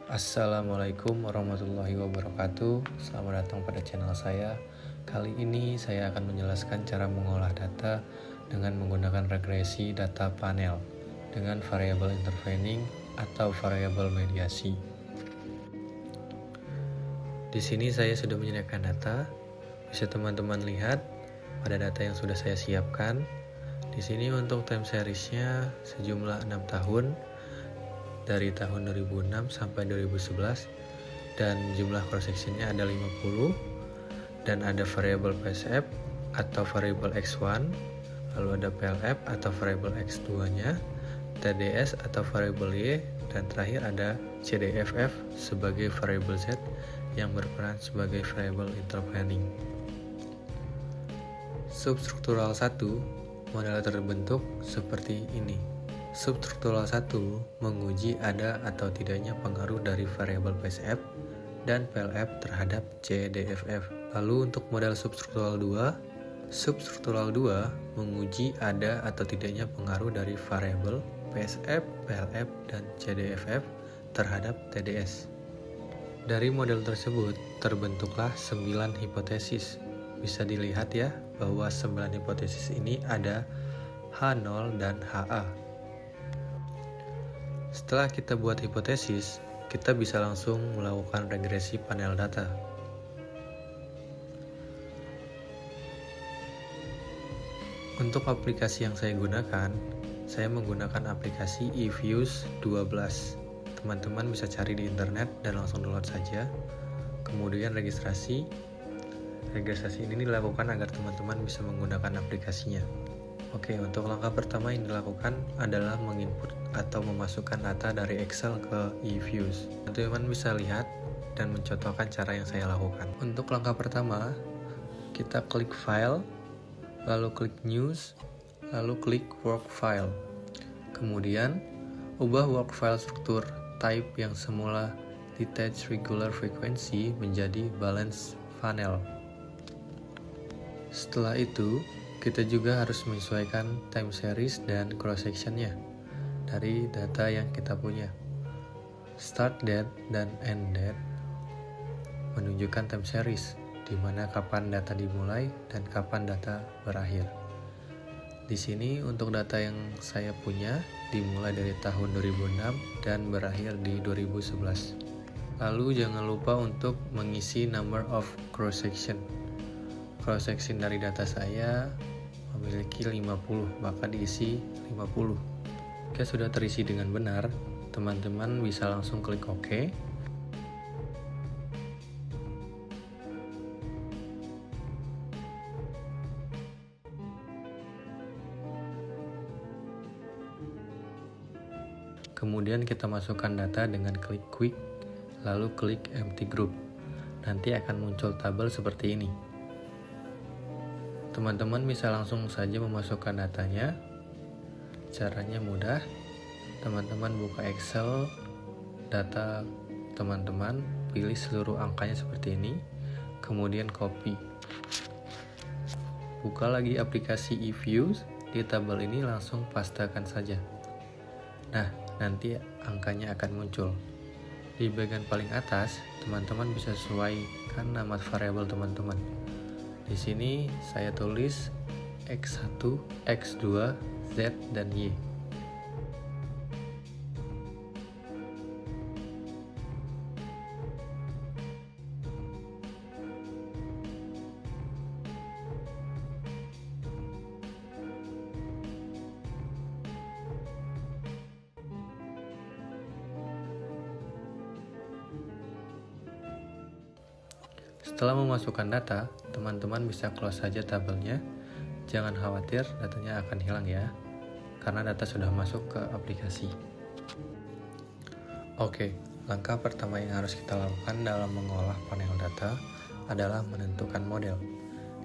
Assalamualaikum warahmatullahi wabarakatuh. Selamat datang pada channel saya. Kali ini saya akan menjelaskan cara mengolah data dengan menggunakan regresi data panel dengan variabel intervening atau variabel mediasi. Di sini saya sudah menyediakan data. Bisa teman-teman lihat pada data yang sudah saya siapkan. Di sini untuk time seriesnya sejumlah 6 tahun. Dari tahun 2006 sampai 2011 dan jumlah cross sectionnya ada 50 dan ada variabel PSF atau variabel X1, lalu ada PLF atau variabel X2 nya, TDS atau variabel Y, dan terakhir ada CDFF sebagai variabel Z yang berperan sebagai variabel intervening. Substruktural 1 model terbentuk seperti ini. Substruktural 1 menguji ada atau tidaknya pengaruh dari variabel PSF dan PLF terhadap CDFF. Lalu untuk model substruktural 2, substruktural 2 menguji ada atau tidaknya pengaruh dari variabel PSF, PLF, dan CDFF terhadap TDS. Dari model tersebut terbentuklah 9 hipotesis. Bisa dilihat ya bahwa 9 hipotesis ini ada H0 dan HA. Setelah kita buat hipotesis, kita bisa langsung melakukan regresi panel data. Untuk aplikasi yang saya gunakan, saya menggunakan aplikasi eViews 12. Teman-teman bisa cari di internet dan langsung download saja. Kemudian registrasi. Registrasi ini dilakukan agar teman-teman bisa menggunakan aplikasinya. Oke, untuk langkah pertama yang dilakukan adalah menginput atau memasukkan data dari Excel ke eViews. Teman-teman bisa lihat dan mencontohkan cara yang saya lakukan. Untuk langkah pertama, kita klik File, lalu klik News, lalu klik Work File. Kemudian, ubah work file struktur type yang semula detached regular frequency menjadi balance funnel. Setelah itu, kita juga harus menyesuaikan time series dan cross sectionnya dari data yang kita punya. Start date dan end date menunjukkan time series, di mana kapan data dimulai dan kapan data berakhir. Di sini untuk data yang saya punya dimulai dari tahun 2006 dan berakhir di 2011. Lalu jangan lupa untuk mengisi number of cross section. Cross section dari data saya memiliki 50, maka diisi 50. Jika sudah terisi dengan benar, teman-teman bisa langsung klik OK. Kemudian kita masukkan data dengan klik Quick, lalu klik Empty Group. Nanti akan muncul tabel seperti ini. Teman-teman bisa langsung saja memasukkan datanya. Caranya mudah. Teman-teman buka Excel, data teman-teman, pilih seluruh angkanya seperti ini, kemudian copy. Buka lagi aplikasi eViews, di tabel ini langsung pastekan saja. Nah, nanti angkanya akan muncul. Di bagian paling atas, teman-teman bisa sesuaikan nama variabel teman-teman. Di sini saya tulis X1, X2, Z, dan Y. Setelah memasukkan data, teman-teman bisa close saja tabelnya. Jangan khawatir, datanya akan hilang ya, karena data sudah masuk ke aplikasi. Oke, langkah pertama yang harus kita lakukan dalam mengolah panel data adalah menentukan model.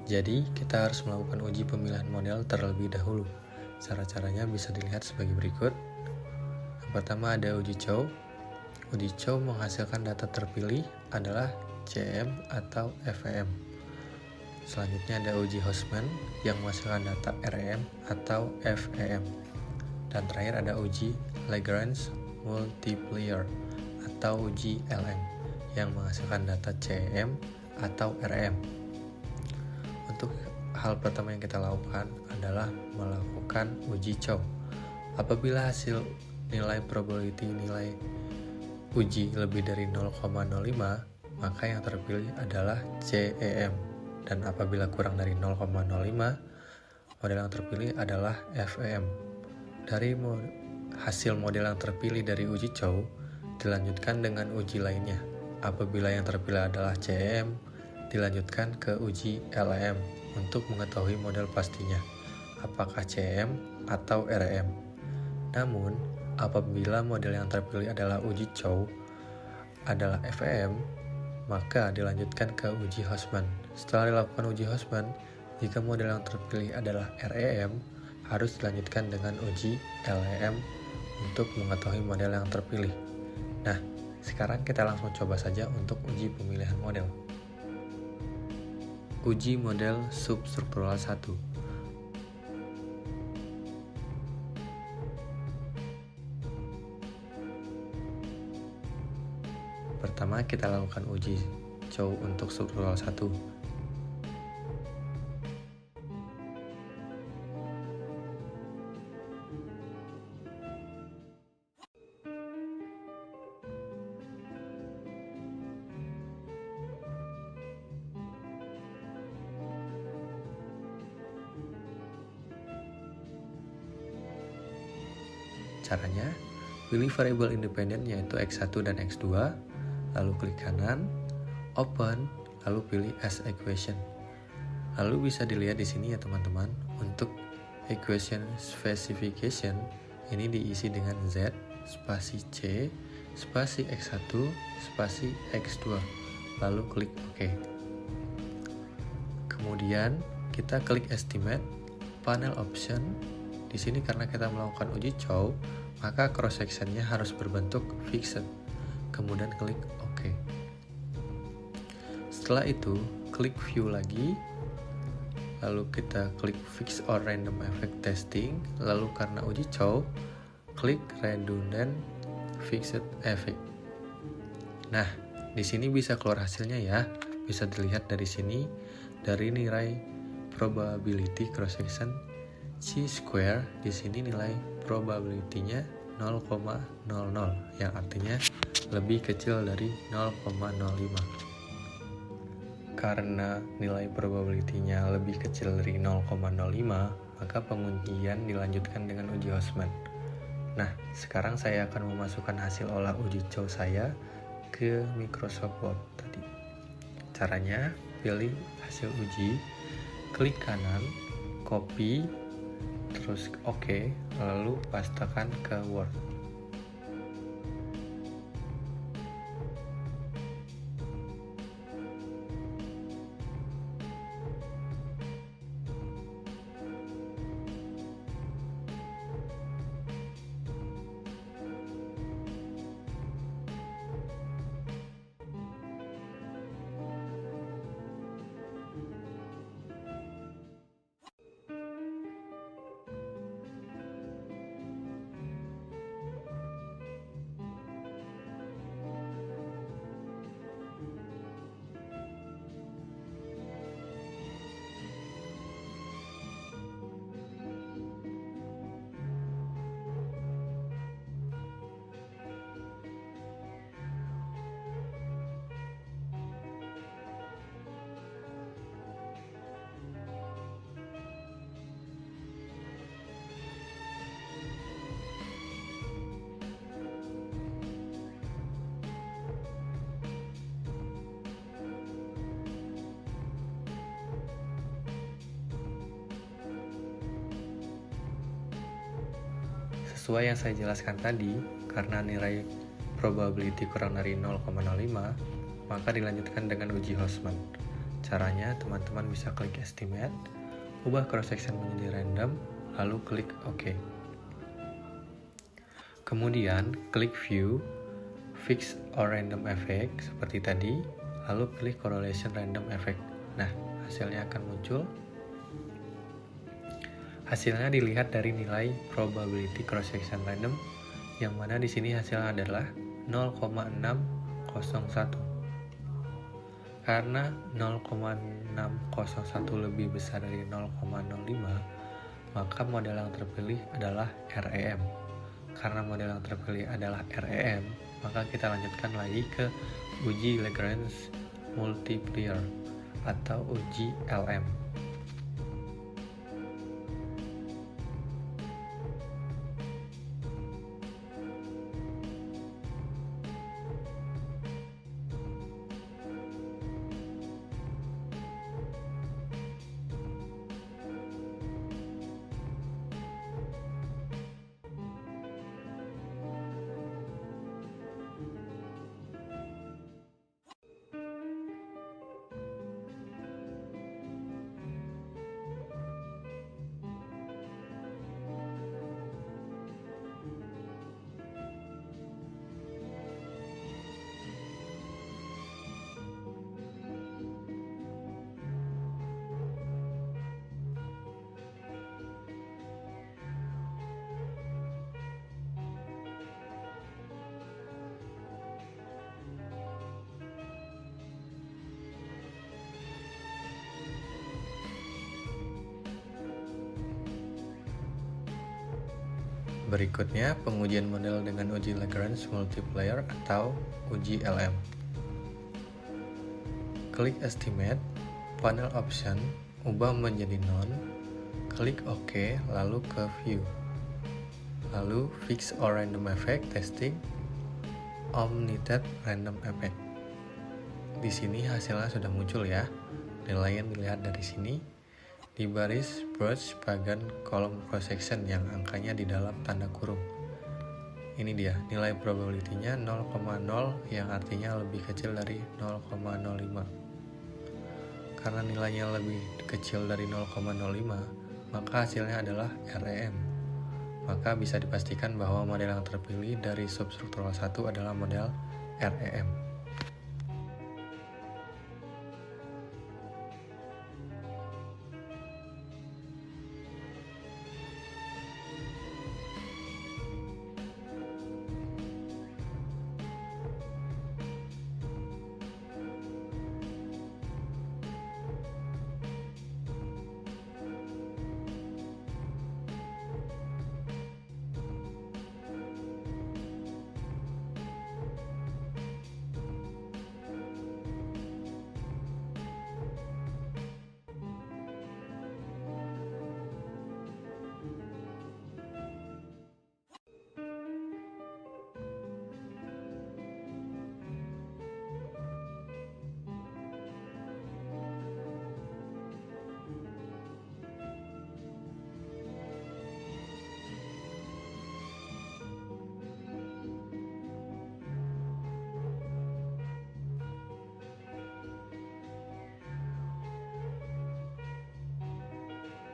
Jadi, kita harus melakukan uji pemilihan model terlebih dahulu. Cara-caranya bisa dilihat sebagai berikut. Yang pertama ada uji Chow. Uji Chow menghasilkan data terpilih adalah CM atau FEM. Selanjutnya ada uji Hostman yang menghasilkan data REM atau FEM. Dan terakhir ada uji Lagrange multiplier atau uji LM yang menghasilkan data CEM atau RM. Untuk hal pertama yang kita lakukan adalah melakukan uji Chow. Apabila hasil nilai probability nilai uji lebih dari 0,05, maka yang terpilih adalah CEM. Dan apabila kurang dari 0,05, model yang terpilih adalah FEM. Dari hasil model yang terpilih dari uji Chow, dilanjutkan dengan uji lainnya. Apabila yang terpilih adalah CEM, dilanjutkan ke uji LEM untuk mengetahui model pastinya, apakah CEM atau RM. Namun, apabila model yang terpilih adalah uji Chow adalah FEM, maka dilanjutkan ke uji Hostman. Setelah dilakukan uji Hostman, jika model yang terpilih adalah REM, harus dilanjutkan dengan uji LEM untuk mengetahui model yang terpilih. Nah, sekarang kita langsung coba saja untuk uji pemilihan model. Uji model substruktural 1. Pertama, kita lakukan uji Chow untuk struktural 1. Caranya, pilih variabel independen yaitu X1 dan X2, lalu klik kanan, open, lalu pilih as equation. Lalu bisa dilihat di sini ya teman-teman, untuk equation specification ini diisi dengan Z, spasi C, spasi X1, spasi X2, lalu klik OK. Kemudian kita klik estimate, panel option. Di sini karena kita melakukan uji Chow, maka cross sectionnya harus berbentuk fixed. Kemudian klik OK. Setelah itu, klik view lagi. Lalu kita klik fix or random effect testing. Lalu karena uji Chow, klik redundant fixed effect. Nah, di sini bisa keluar hasilnya ya. Bisa dilihat dari sini, dari nilai probability cross section C square, di sini nilai probability-nya 0,00 yang artinya lebih kecil dari 0,05. Karena nilai probability-nya lebih kecil dari 0,05, maka pengujian dilanjutkan dengan uji Hostman. Nah, sekarang saya akan memasukkan hasil olah uji Chow saya ke Microsoft Word tadi. Caranya, pilih hasil uji, klik kanan, copy, terus OK, lalu pastekan ke Word. Sesuai yang saya jelaskan tadi, karena nilai probability kurang dari 0,05, maka dilanjutkan dengan uji Hostman. Caranya, teman-teman bisa klik estimate, ubah cross section menjadi random, lalu klik OK. Kemudian, klik view, fix or random effect seperti tadi, lalu pilih correlation random effect. Nah, hasilnya akan muncul. Hasilnya dilihat dari nilai probability cross section random yang mana di sini hasilnya adalah 0,601. Karena 0,601 lebih besar dari 0,05, maka model yang terpilih adalah REM. Karena model yang terpilih adalah REM, maka kita lanjutkan lagi ke uji Lagrange multiplier atau uji LM. Berikutnya, pengujian model dengan uji Lagrange multiplier atau uji LM. Klik Estimate, panel option, ubah menjadi None, klik OK, lalu ke View. Lalu, Fixed or Random Effect Testing, Omnited Random Effect. Di sini hasilnya sudah muncul ya, nilainya dilihat dari sini. Di baris Brush bagian kolom cross section yang angkanya di dalam tanda kurung. Ini dia, nilai probability-nya 0,0 yang artinya lebih kecil dari 0,05. Karena nilainya lebih kecil dari 0,05, maka hasilnya adalah REM. Maka bisa dipastikan bahwa model yang terpilih dari substruktural 1 adalah model REM.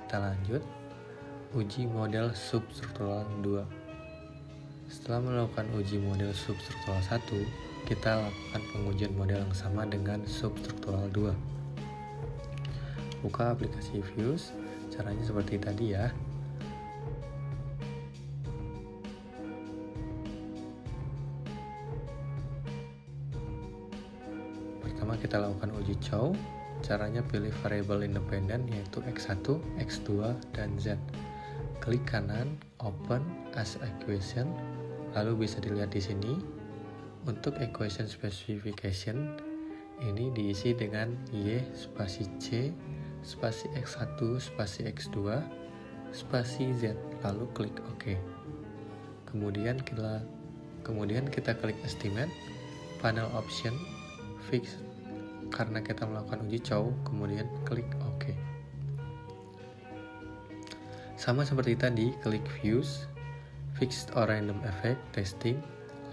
Kita lanjut, uji model substruktural 2. Setelah melakukan uji model substruktural 1, kita lakukan pengujian model yang sama dengan substruktural 2. Buka aplikasi Views, caranya seperti tadi ya. Pertama kita lakukan uji Chow. Caranya pilih variabel independen yaitu X1, X2, dan Z. Klik kanan, Open as Equation, lalu bisa dilihat di sini. Untuk equation specification, ini diisi dengan Y spasi C, spasi X1, spasi X2, spasi Z, lalu klik OK. Kemudian kita klik Estimate, panel option, Fix. Karena kita melakukan uji Chow, kemudian klik OK. Sama seperti tadi, klik Views, Fixed or Random Effect Testing,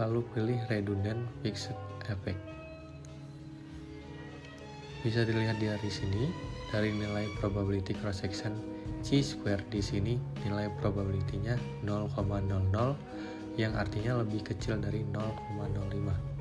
lalu pilih Redundant Fixed Effect. Bisa dilihat dari sini, dari nilai probability cross section chi-square di sini, nilai probability-nya 0,00 yang artinya lebih kecil dari 0,05.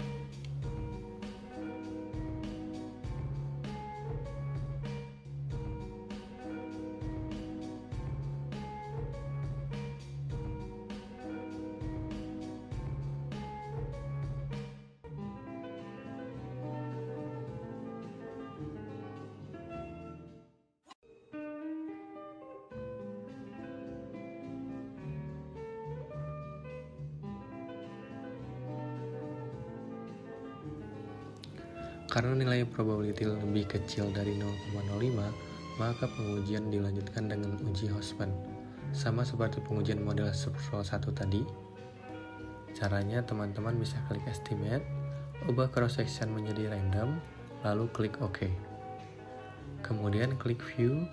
Karena nilai probability lebih kecil dari 0,05, maka pengujian dilanjutkan dengan uji Houseman. Sama seperti pengujian model substruktural 1 tadi. Caranya teman-teman bisa klik estimate, ubah cross section menjadi random, lalu klik OK. Kemudian klik view,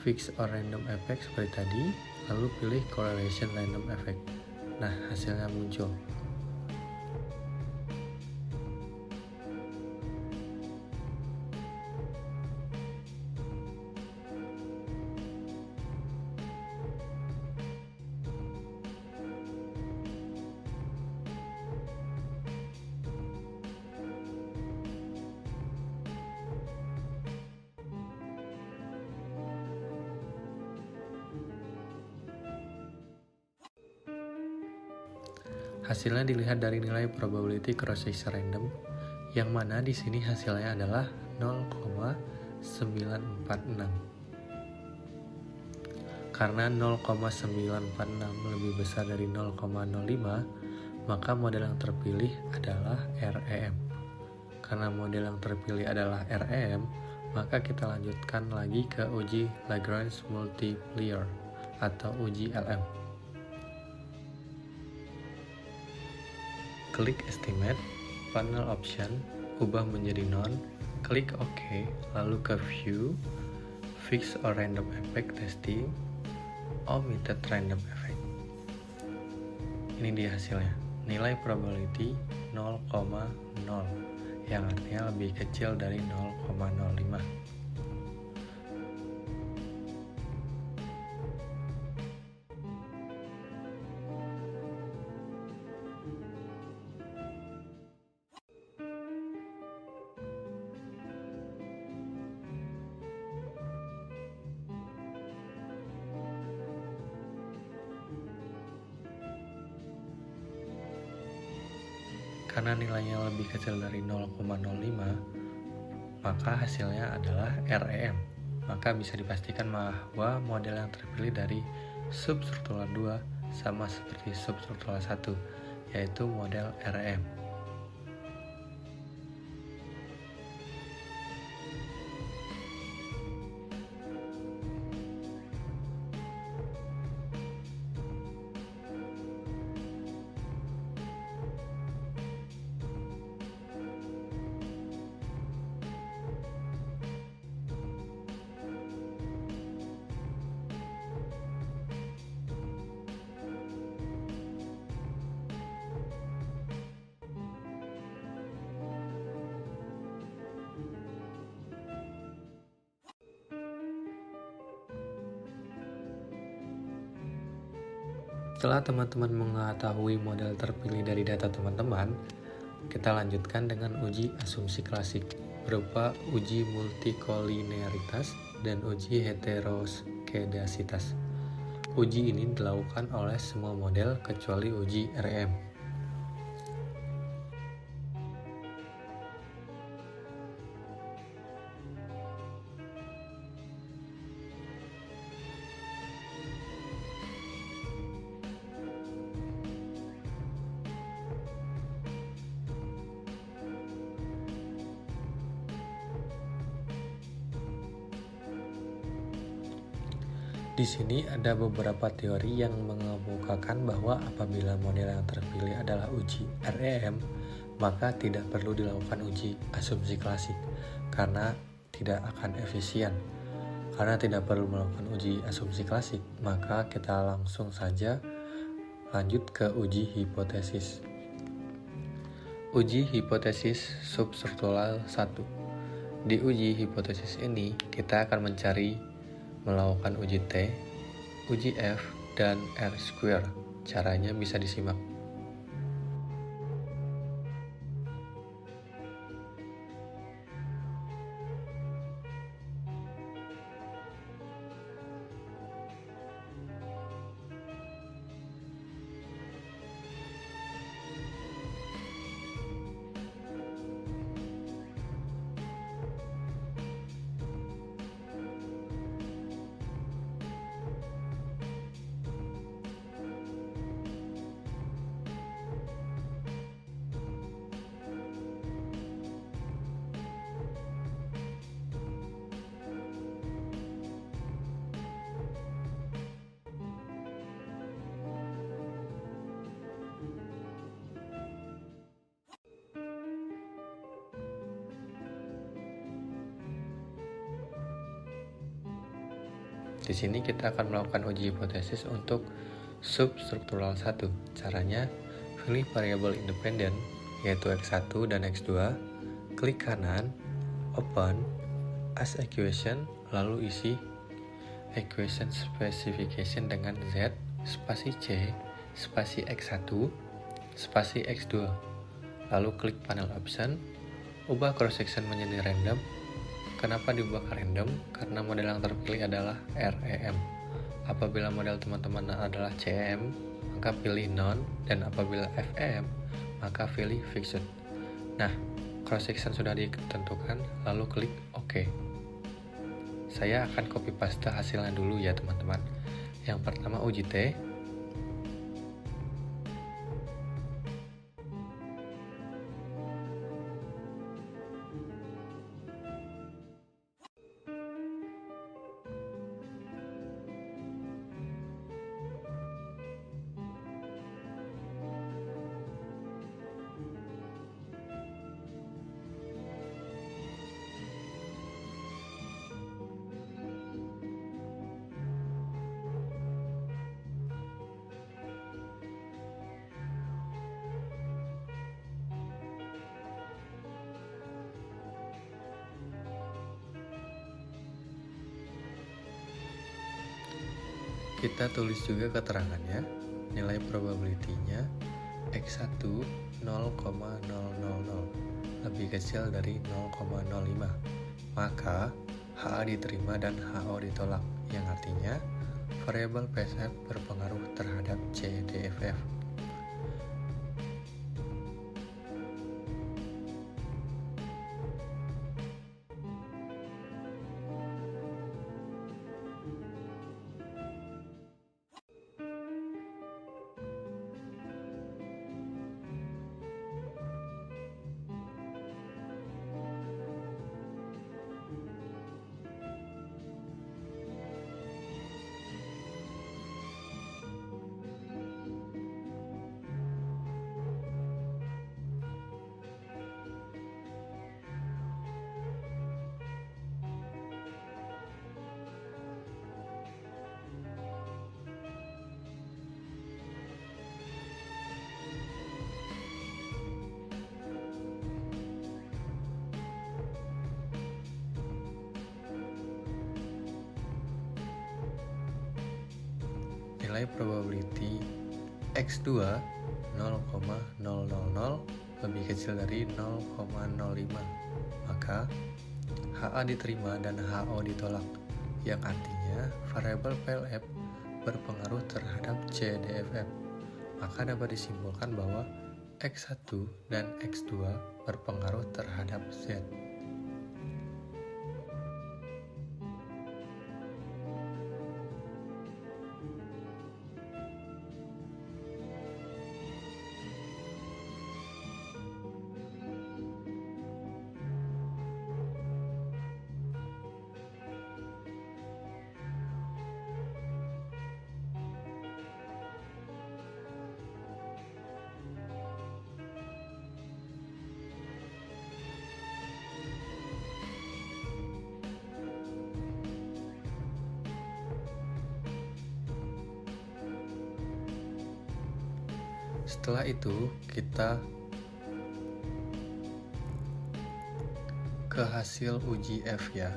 fix or random effect seperti tadi, lalu pilih correlation random effect. Nah, hasilnya muncul. Hasilnya dilihat dari nilai probability cross section random, yang mana di sini hasilnya adalah 0,946. Karena 0,946 lebih besar dari 0,05, maka model yang terpilih adalah REM. Karena model yang terpilih adalah REM, maka kita lanjutkan lagi ke uji Lagrange multiplier atau uji LM. Klik estimate, panel option, ubah menjadi none, klik OK, lalu ke view, fix or random effect testing, omitted random effect. Ini dia hasilnya, nilai probability 0,0, yang artinya lebih kecil dari 0,05. Karena nilainya lebih kecil dari 0,05, maka hasilnya adalah REM. Maka bisa dipastikan bahwa model yang terpilih dari substruktural 2 sama seperti substruktural 1, yaitu model REM. Setelah teman-teman mengetahui model terpilih dari data teman-teman, kita lanjutkan dengan uji asumsi klasik berupa uji multikolinearitas dan uji heteroskedasitas. Uji ini dilakukan oleh semua model kecuali uji REM. Di sini ada beberapa teori yang mengemukakan bahwa apabila model yang terpilih adalah uji REM, maka tidak perlu dilakukan uji asumsi klasik karena tidak akan efisien. Karena tidak perlu melakukan uji asumsi klasik, maka kita langsung saja lanjut ke uji hipotesis. Uji hipotesis substruktural 1. Di uji hipotesis ini, kita akan melakukan uji T, uji F, dan R-square. Caranya bisa disimak. Di sini kita akan melakukan uji hipotesis untuk substruktural 1. Caranya, pilih variabel independen, yaitu X1 dan X2, klik kanan, open, as equation, lalu isi equation specification dengan Z, spasi C, spasi X1, spasi X2. Lalu klik panel option, ubah cross section menjadi random. Kenapa diubah ke random? Karena model yang terpilih adalah REM. Apabila model teman-teman adalah CEM, maka pilih none, dan apabila FEM, maka pilih fixed. Nah, cross section sudah ditentukan, lalu klik OK. Saya akan copy paste hasilnya dulu ya teman-teman. Yang pertama uji T. Kita tulis juga keterangannya, nilai probability-nya X1 0,000, lebih kecil dari 0,05, maka HA diterima dan HO ditolak, yang artinya variabel PSF berpengaruh terhadap CDFF. Nilai probability X2 0,000 lebih kecil dari 0,05, maka HA diterima dan HO ditolak, yang artinya variabel PLF berpengaruh terhadap CDFF. Maka dapat disimpulkan bahwa X1 dan X2 berpengaruh terhadap Z. Setelah itu, kita ke hasil uji F ya.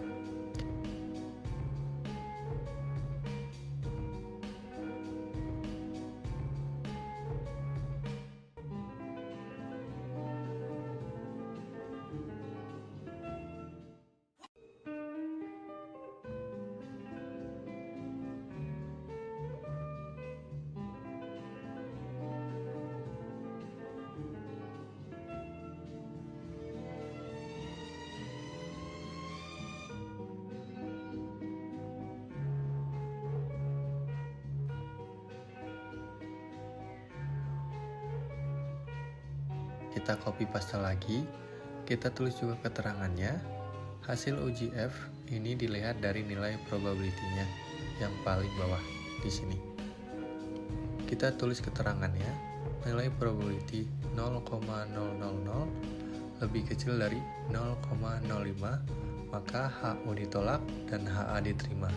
Kita copy paste lagi, kita tulis juga keterangannya. Hasil uji F ini dilihat dari nilai probability-nya yang paling bawah di sini. Kita tulis keterangannya, nilai probability 0,000 lebih kecil dari 0,05, maka HO ditolak dan HA diterima.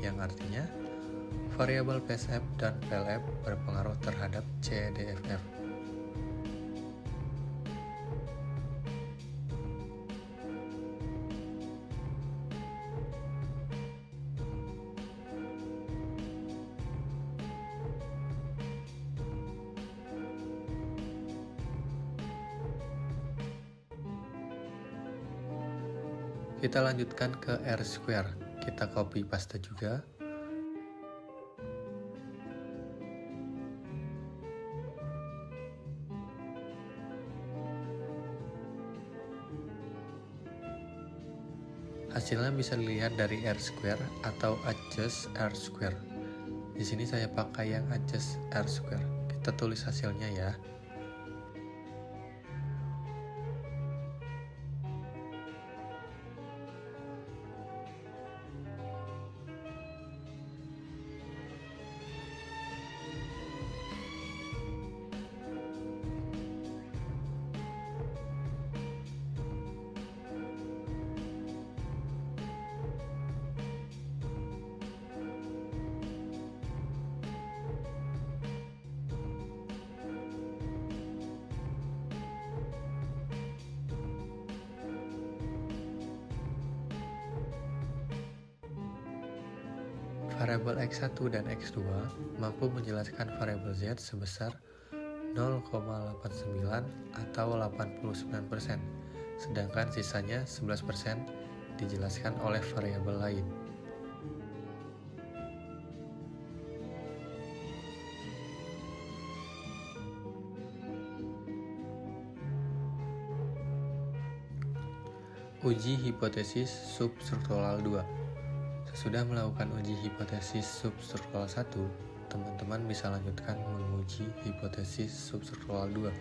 yang artinya variabel PSF dan PLF berpengaruh terhadap CDFF. Kita lanjutkan ke R-square. Kita copy paste juga. Hasilnya bisa dilihat dari R-square atau adjust R-square. Di sini saya pakai yang adjust R-square. Kita tulis hasilnya ya. Variabel X1 dan X2 mampu menjelaskan variabel Z sebesar 0,89 atau 89%, sedangkan sisanya 11% dijelaskan oleh variabel lain. Uji hipotesis substruktural 2. Sesudah melakukan uji hipotesis substruktural 1, teman-teman bisa lanjutkan menguji hipotesis substruktural 2.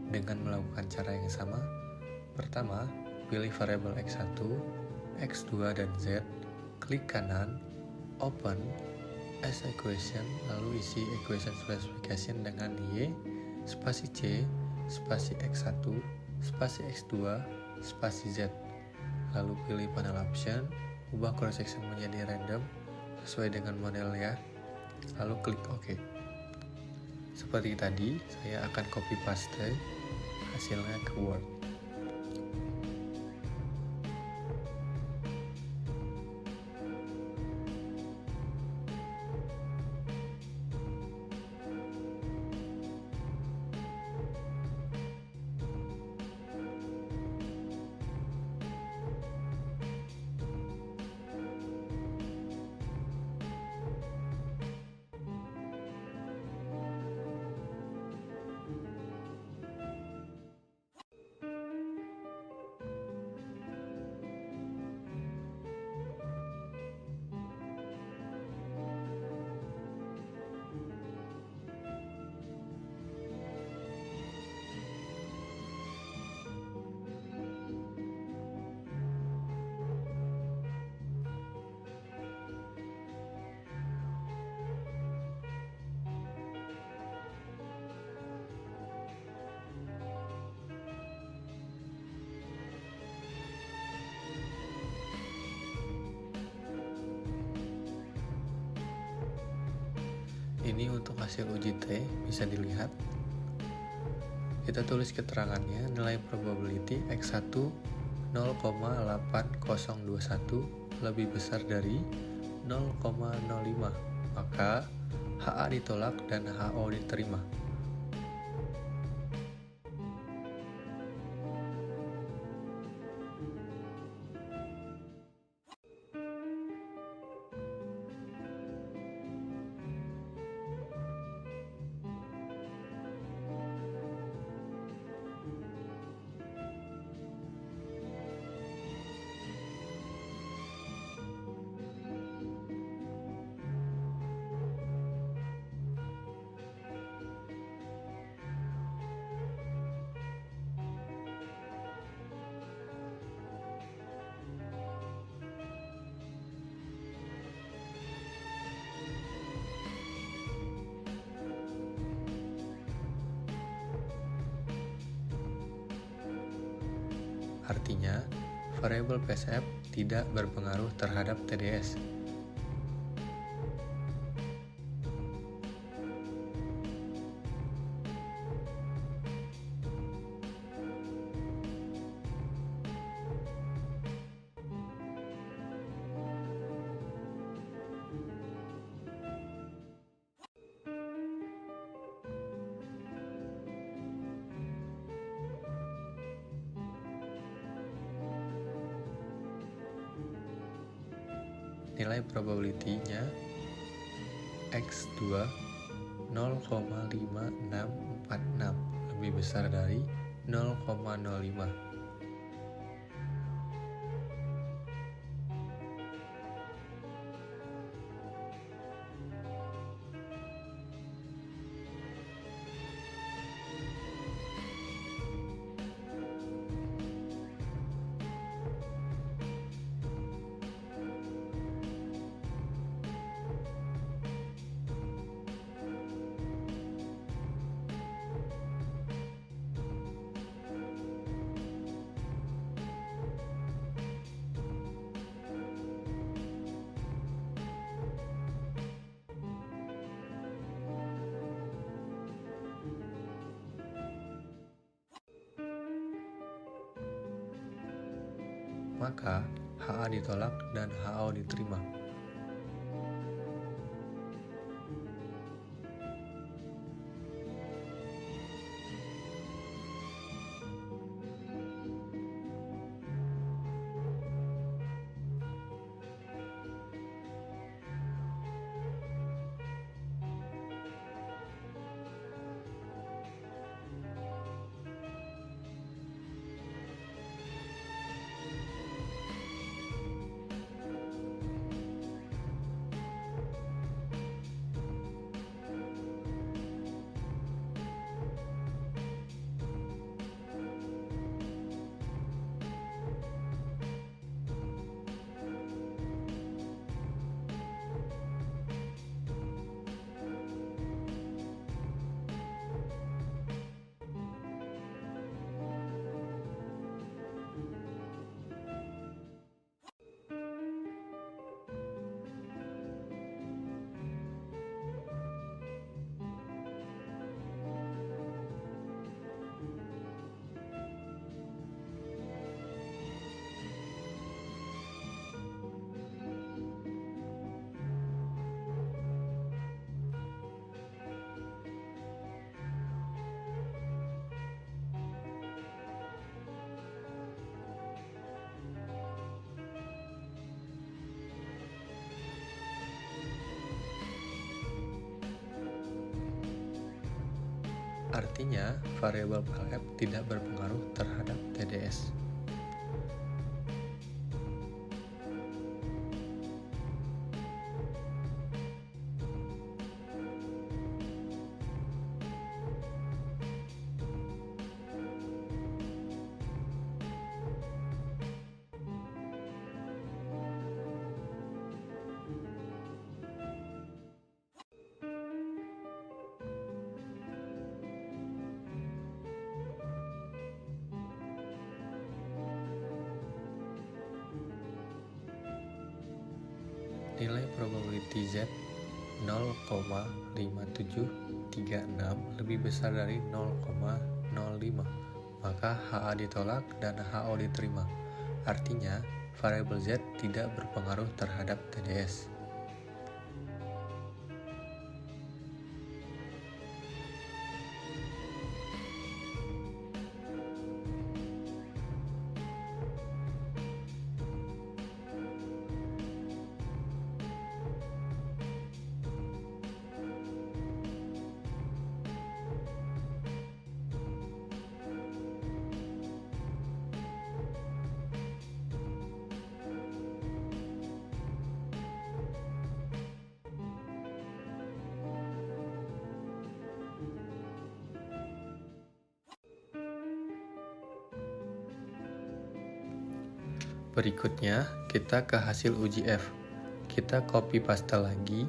Dengan melakukan cara yang sama, pertama, pilih variabel X1, X2, dan Z, klik kanan, open, as equation, lalu isi equation specification dengan Y, spasi C, spasi X1, spasi X2, spasi Z. Lalu pilih panel option, ubah cross section menjadi random, sesuai dengan model ya, lalu klik OK. Seperti tadi, saya akan copy paste hasilnya ke Word. Ini untuk hasil uji T, bisa dilihat. Kita tulis keterangannya, nilai probability X1 0,8021 lebih besar dari 0,05, maka HA ditolak dan HO diterima. Artinya, variabel PSF tidak berpengaruh terhadap TDS. Nilai probability-nya X2 0,5646 lebih besar dari 0,05. Maka HA ditolak dan HO diterima. Artinya, variabel PLF tidak berpengaruh terhadap TDS. Nilai probability Z 0,5736 lebih besar dari 0,05, maka HA ditolak dan HO diterima. Artinya, variabel Z tidak berpengaruh terhadap TDS. Berikutnya, kita ke hasil uji F. Kita copy paste lagi.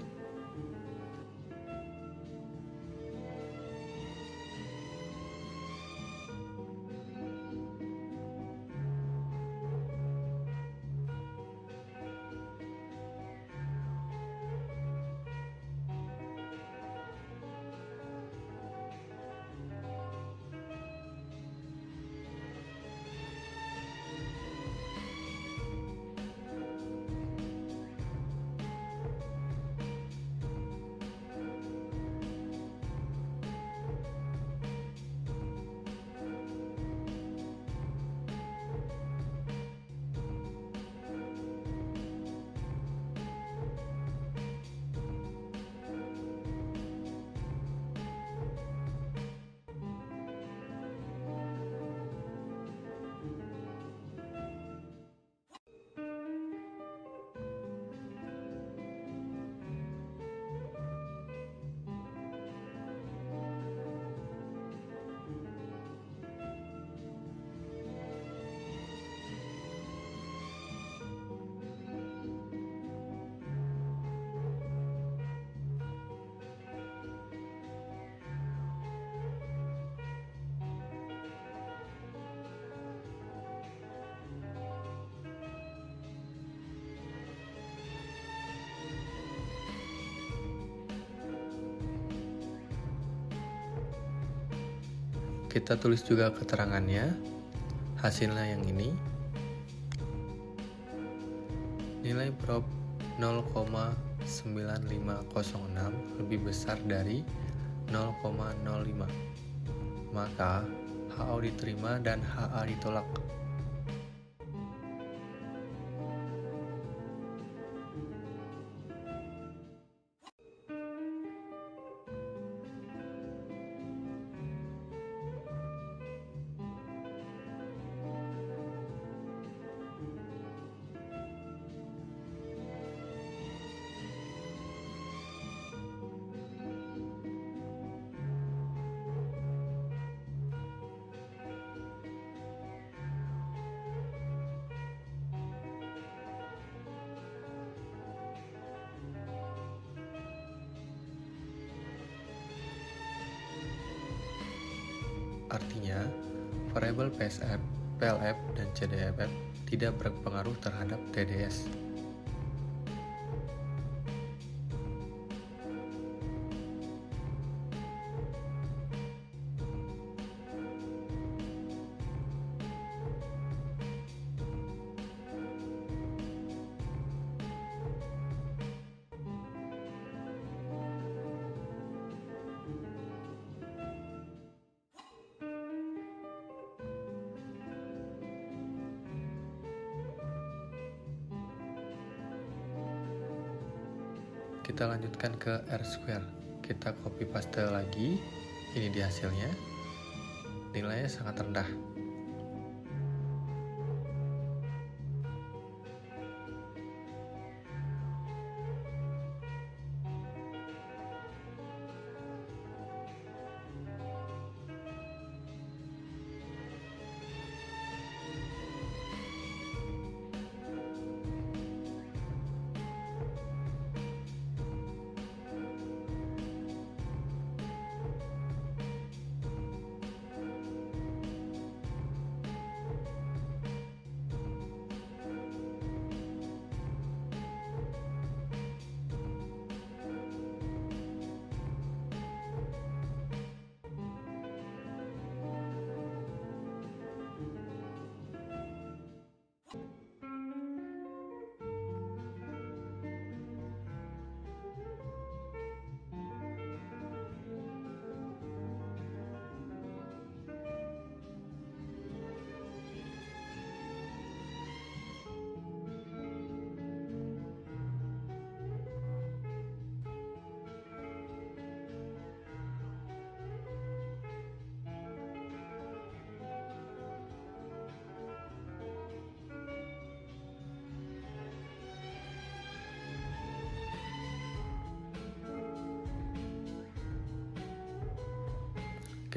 Kita tulis juga keterangannya. Hasilnya yang ini. Nilai prop 0,9506 lebih besar dari 0,05. Maka HO diterima dan HA ditolak. Artinya, variabel PSF, PLF, dan CDFF tidak berpengaruh terhadap TDS. Kita lanjutkan ke R-square. Kita copy paste lagi. Ini di hasilnya. Nilainya sangat rendah.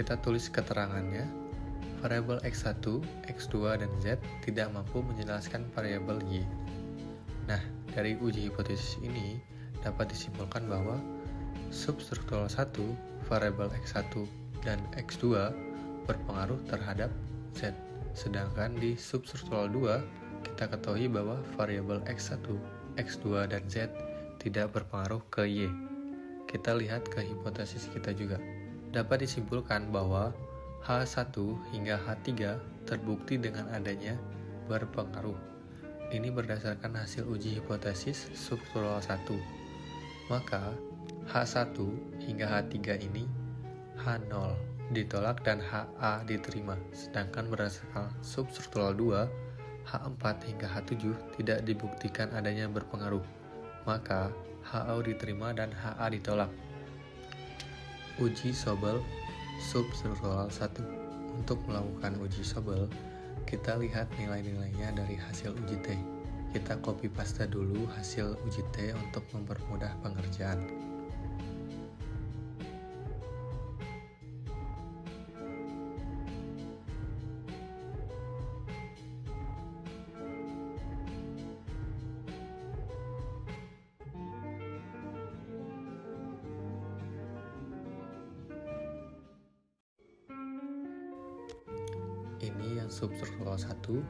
Kita tulis keterangannya. Variabel X1, X2, dan Z tidak mampu menjelaskan variabel Y. Nah, dari uji hipotesis ini dapat disimpulkan bahwa substruktural 1, variabel X1, dan X2 berpengaruh terhadap Z. Sedangkan di substruktural 2, kita ketahui bahwa variabel X1, X2, dan Z tidak berpengaruh ke Y. Kita lihat ke hipotesis kita juga. Dapat disimpulkan bahwa H1 hingga H3 terbukti dengan adanya berpengaruh. Ini berdasarkan hasil uji hipotesis struktural 1. Maka H1 hingga H3 ini H0 ditolak dan HA diterima. Sedangkan berdasarkan substruktural 2, H4 hingga H7 tidak dibuktikan adanya berpengaruh. Maka HO diterima dan HA ditolak. Uji Sobel substruktural 1. Untuk melakukan uji Sobel, kita lihat nilai-nilainya dari hasil uji T. Kita copy paste dulu hasil uji T untuk mempermudah pengerjaan. Ini yang substruktural 1.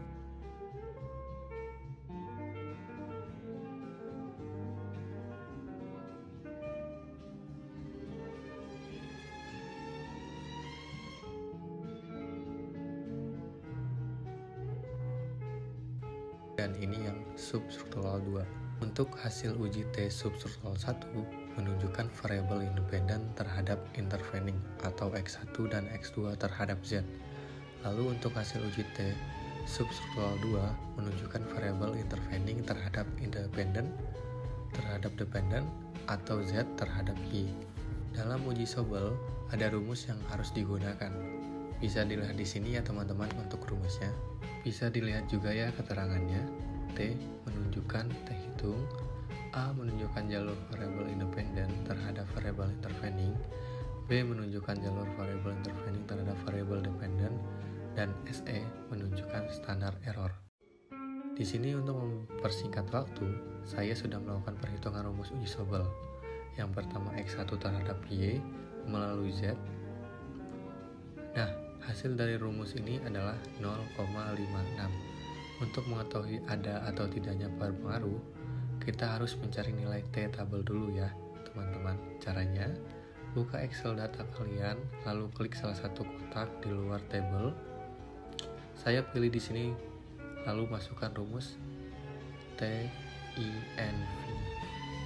dan ini yang substruktural 2. Untuk hasil uji T substruktural 1 menunjukkan variabel independen terhadap intervening atau X1 dan X2 terhadap Z. Lalu untuk hasil uji T substruktural 2 menunjukkan variabel intervening terhadap independen terhadap dependen atau Z terhadap Y. Dalam uji Sobel ada rumus yang harus digunakan. Bisa dilihat di sini ya teman-teman untuk rumusnya. Bisa dilihat juga ya keterangannya. T menunjukkan T hitung, A menunjukkan jalur variabel independen terhadap variabel intervening, B menunjukkan jalur variabel intervening terhadap variabel dependen, dan SE menunjukkan standar error. Di sini untuk mempersingkat waktu, saya sudah melakukan perhitungan rumus uji Sobel. Yang pertama X1 terhadap Y melalui Z. Nah, hasil dari rumus ini adalah 0,56. Untuk mengetahui ada atau tidaknya berpengaruh, kita harus mencari nilai T tabel dulu ya, teman-teman. Caranya, buka Excel data kalian, lalu klik salah satu kotak di luar tabel. Saya pilih di sini, lalu masukkan rumus TINV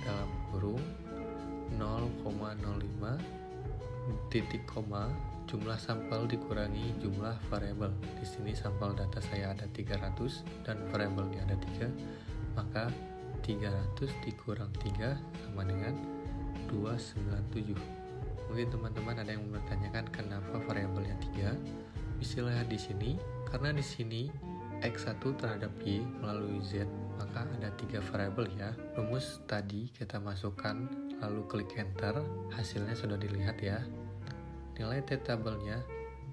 dalam kurung 0,05 titik koma jumlah sampel dikurangi jumlah variabel. Di sini sampel data saya ada 300 dan variabelnya ada 3, maka 300 dikurang 3 sama dengan 297. Mungkin teman-teman ada yang bertanyakan kenapa variabelnya 3. Bisa lihat di sini, karena di sini X1 terhadap Y melalui Z, maka ada 3 variabel ya. Rumus tadi kita masukkan lalu klik enter, hasilnya sudah dilihat ya. Nilai T tabelnya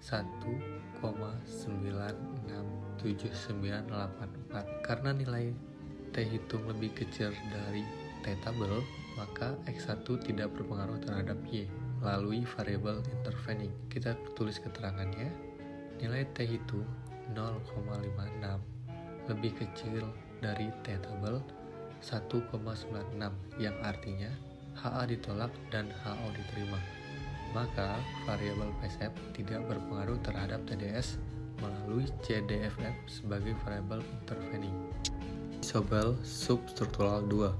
1,967984. Karena nilai T hitung lebih kecil dari T tabel, maka X1 tidak berpengaruh terhadap Y melalui variabel intervening. Kita tulis keterangannya. Nilai T hitung 0,56 lebih kecil dari T tabel 1,96, yang artinya HA ditolak dan HO diterima. Maka variabel PSF tidak berpengaruh terhadap TDS melalui CDFF sebagai variabel intervening. Sobel substruktural 2.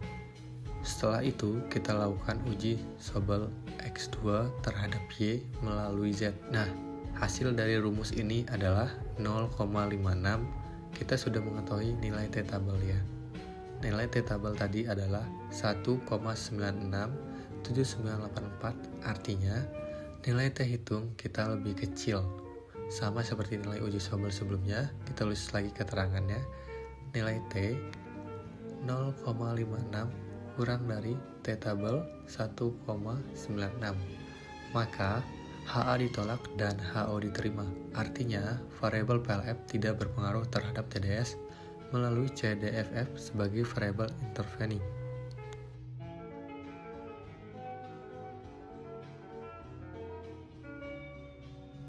Setelah itu kita lakukan uji Sobel X2 terhadap Y melalui Z. Nah, hasil dari rumus ini adalah 0,56. Kita sudah mengetahui nilai T tabel ya. Nilai T tabel tadi adalah 1,967984, artinya nilai T hitung kita lebih kecil. Sama seperti nilai uji Sobel sebelumnya, kita tulis lagi keterangannya. Nilai T 0,56 kurang dari T tabel 1,96. Maka HA ditolak dan HO diterima. Artinya, variabel PLF tidak berpengaruh terhadap TDS melalui CDFF sebagai variabel intervening.